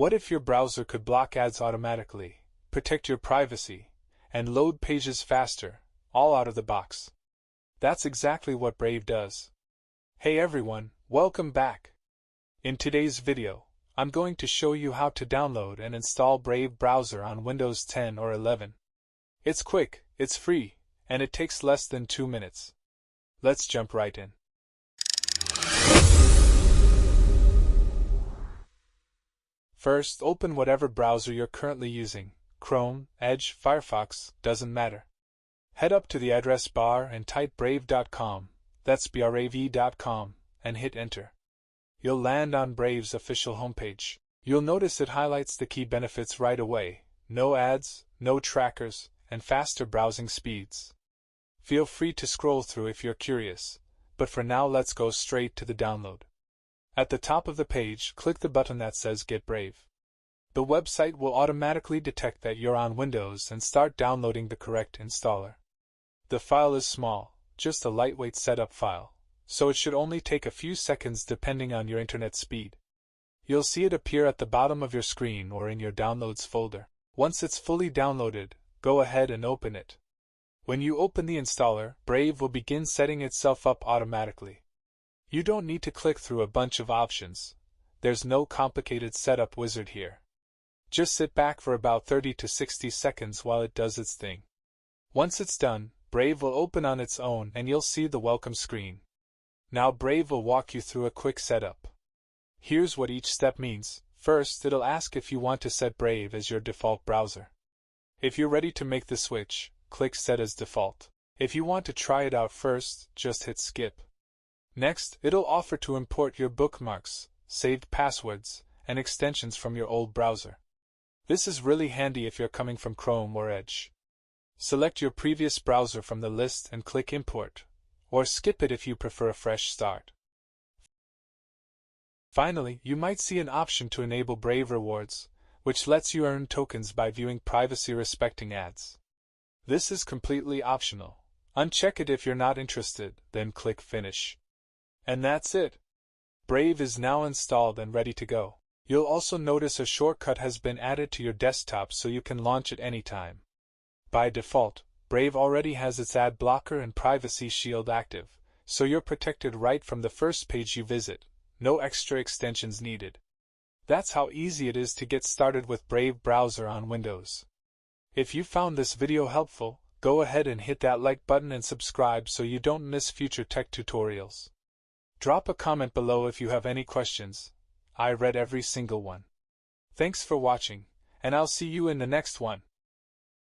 What if your browser could block ads automatically, protect your privacy, and load pages faster, all out of the box? That's exactly what Brave does. Hey everyone, welcome back. In today's video, I'm going to show you how to download and install Brave browser on Windows 10 or 11. It's quick, it's free, and it takes less than 2 minutes. Let's jump right in. First, open whatever browser you're currently using. Chrome, Edge, Firefox, doesn't matter. Head up to the address bar and type brave.com, that's brave.com, and hit enter. You'll land on Brave's official homepage. You'll notice it highlights the key benefits right away: no ads, no trackers, and faster browsing speeds. Feel free to scroll through if you're curious, but for now let's go straight to the download. At the top of the page, click the button that says Get Brave. The website will automatically detect that you're on Windows and start downloading the correct installer. The file is small, just a lightweight setup file, so it should only take a few seconds depending on your internet speed. You'll see it appear at the bottom of your screen or in your Downloads folder. Once it's fully downloaded, go ahead and open it. When you open the installer, Brave will begin setting itself up automatically. You don't need to click through a bunch of options. There's no complicated setup wizard here. Just sit back for about 30 to 60 seconds while it does its thing. Once it's done, Brave will open on its own and you'll see the welcome screen. Now Brave will walk you through a quick setup. Here's what each step means. First, it'll ask if you want to set Brave as your default browser. If you're ready to make the switch, click Set as Default. If you want to try it out first, just hit Skip. Next, it'll offer to import your bookmarks, saved passwords, and extensions from your old browser. This is really handy if you're coming from Chrome or Edge. Select your previous browser from the list and click Import, or skip it if you prefer a fresh start. Finally, you might see an option to enable Brave Rewards, which lets you earn tokens by viewing privacy-respecting ads. This is completely optional. Uncheck it if you're not interested, then click Finish. And that's it. Brave is now installed and ready to go. You'll also notice a shortcut has been added to your desktop so you can launch it anytime. By default, Brave already has its ad blocker and privacy shield active, so you're protected right from the first page you visit. No extra extensions needed. That's how easy it is to get started with Brave browser on Windows. If you found this video helpful, go ahead and hit that like button and subscribe so you don't miss future tech tutorials. Drop a comment below if you have any questions. I read every single one. Thanks for watching, and I'll see you in the next one.